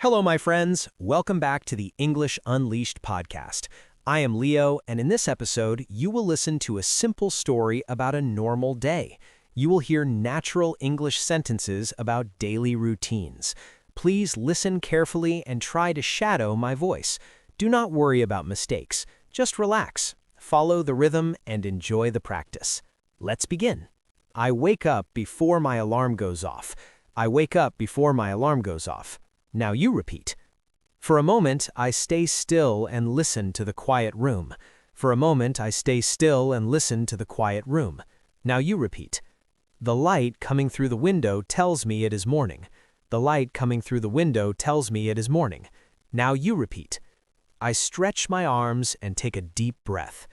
Hello, my friends. Welcome back to the English Unleashed podcast. I am Leo, and in this episode, you will listen to a simple story about a normal day. You will hear natural English sentences about daily routines. Please listen carefully and try to shadow my voice. Do not worry about mistakes. Just relax, follow the rhythm, and enjoy the practice. Let's begin. I wake up before my alarm goes off. I wake up before my alarm goes off. Now you repeat. For a moment, I stay still and listen to the quiet room. For a moment, I stay still and listen to the quiet room. Now you repeat. The light coming through the window tells me it is morning. The light coming through the window tells me it is morning. Now you repeat. I stretch my arms and take a deep breath.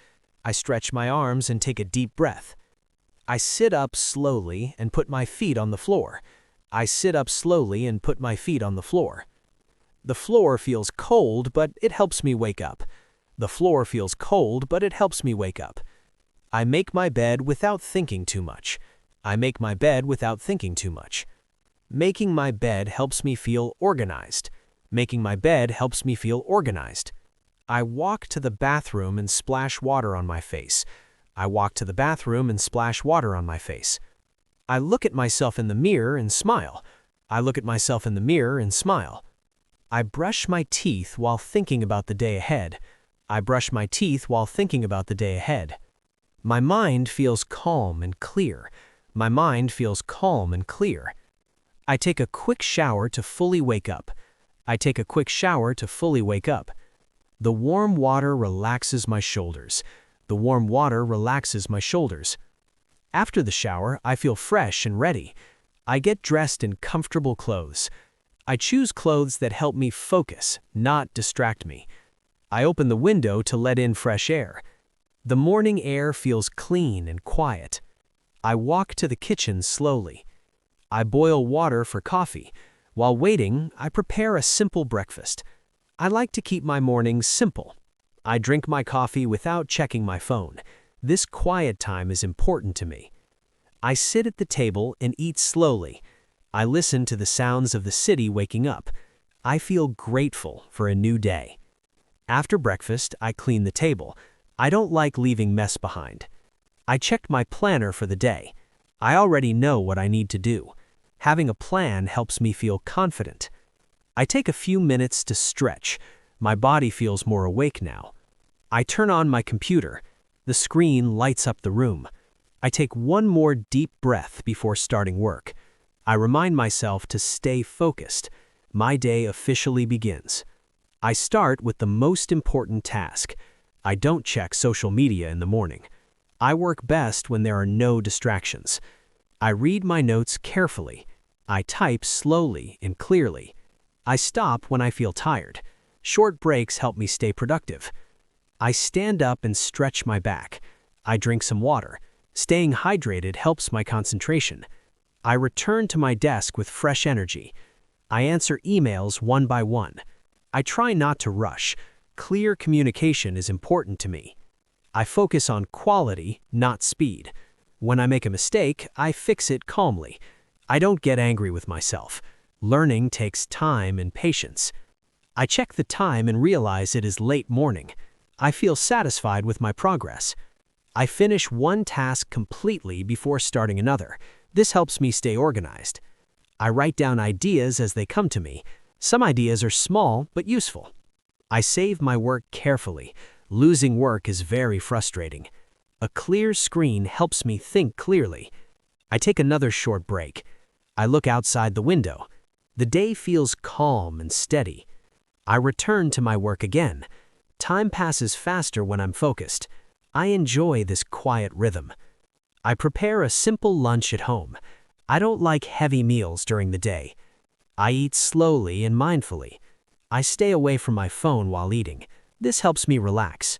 I stretch my arms and take a deep breath. I sit up slowly and put my feet on the floor. I sit up slowly and put my feet on the floor. The floor feels cold, but it helps me wake up. The floor feels cold, but it helps me wake up. I make my bed without thinking too much. I make my bed without thinking too much. Making my bed helps me feel organized. Making my bed helps me feel organized. I walk to the bathroom and splash water on my face. I walk to the bathroom and splash water on my face. I look at myself in the mirror and smile. I look at myself in the mirror and smile. I brush my teeth while thinking about the day ahead. I brush my teeth while thinking about the day ahead. My mind feels calm and clear. My mind feels calm and clear. I take a quick shower to fully wake up. I take a quick shower to fully wake up. The warm water relaxes my shoulders. The warm water relaxes my shoulders. After the shower, I feel fresh and ready. I get dressed in comfortable clothes. I choose clothes that help me focus, not distract me. I open the window to let in fresh air. The morning air feels clean and quiet. I walk to the kitchen slowly. I boil water for coffee. While waiting, I prepare a simple breakfast. I like to keep my mornings simple. I drink my coffee without checking my phone. This quiet time is important to me. I sit at the table and eat slowly. I listen to the sounds of the city waking up. I feel grateful for a new day. After breakfast, I clean the table. I don't like leaving mess behind. I check my planner for the day. I already know what I need to do. Having a plan helps me feel confident. I take a few minutes to stretch. My body feels more awake now. I turn on my computer. The screen lights up the room. I take one more deep breath before starting work. I remind myself to stay focused. My day officially begins. I start with the most important task. I don't check social media in the morning. I work best when there are no distractions. I read my notes carefully. I type slowly and clearly. I stop when I feel tired. Short breaks help me stay productive. I stand up and stretch my back. I drink some water. Staying hydrated helps my concentration. I return to my desk with fresh energy. I answer emails one by one. I try not to rush. Clear communication is important to me. I focus on quality, not speed. When I make a mistake, I fix it calmly. I don't get angry with myself. Learning takes time and patience. I check the time and realize it is late morning. I feel satisfied with my progress. I finish one task completely before starting another. This helps me stay organized. I write down ideas as they come to me. Some ideas are small but useful. I save my work carefully. Losing work is very frustrating. A clear screen helps me think clearly. I take another short break. I look outside the window. The day feels calm and steady. I return to my work again. Time passes faster when I'm focused. I enjoy this quiet rhythm. I prepare a simple lunch at home. I don't like heavy meals during the day. I eat slowly and mindfully. I stay away from my phone while eating. This helps me relax.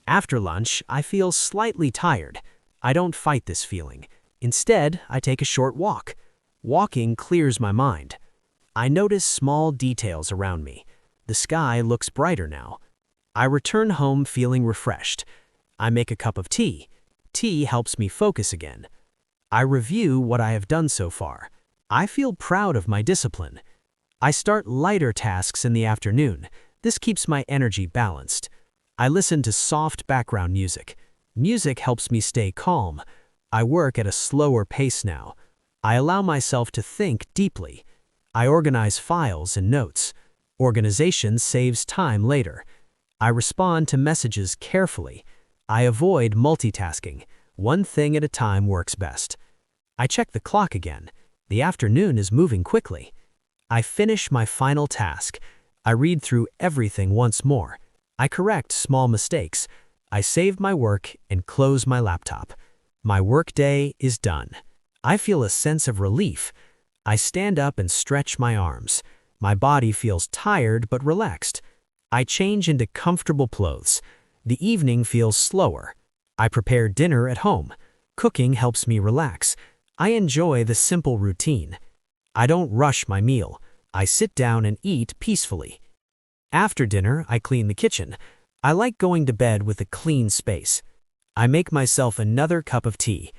After lunch, I feel slightly tired. I don't fight this feeling. Instead, I take a short walk. Walking clears my mind. I notice small details around me. The sky looks brighter now. I return home feeling refreshed. I make a cup of tea. Tea helps me focus again. I review what I have done so far. I feel proud of my discipline. I start lighter tasks in the afternoon. This keeps my energy balanced. I listen to soft background music. Music helps me stay calm. I work at a slower pace now. I allow myself to think deeply. I organize files and notes. Organization saves time later. I respond to messages carefully. I avoid multitasking. One thing at a time works best. I check the clock again. The afternoon is moving quickly. I finish my final task. I read through everything once more. I correct small mistakes. I save my work and close my laptop. My workday is done. I feel a sense of relief. I stand up and stretch my arms. My body feels tired but relaxed. I change into comfortable clothes. The evening feels slower. I prepare dinner at home. Cooking helps me relax. I enjoy the simple routine. I don't rush my meal. I sit down and eat peacefully. After dinner, I clean the kitchen. I like going to bed with a clean space. I make myself another cup of tea.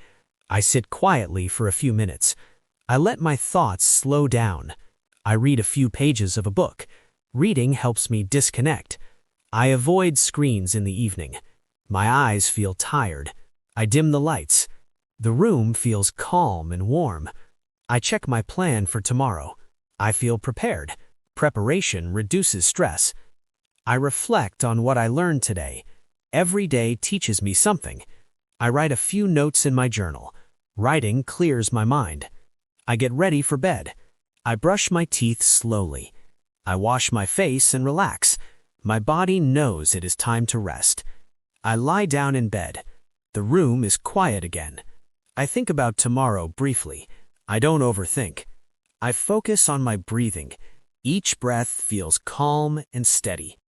I sit quietly for a few minutes. I let my thoughts slow down. I read a few pages of a book. Reading helps me disconnect. I avoid screens in the evening. My eyes feel tired. I dim the lights. The room feels calm and warm. I check my plan for tomorrow. I feel prepared. Preparation reduces stress. I reflect on what I learned today. Every day teaches me something. I write a few notes in my journal. Writing clears my mind. I get ready for bed. I brush my teeth slowly. I wash my face and relax. My body knows it is time to rest. I lie down in bed. The room is quiet again. I think about tomorrow briefly. I don't overthink. I focus on my breathing. Each breath feels calm and steady.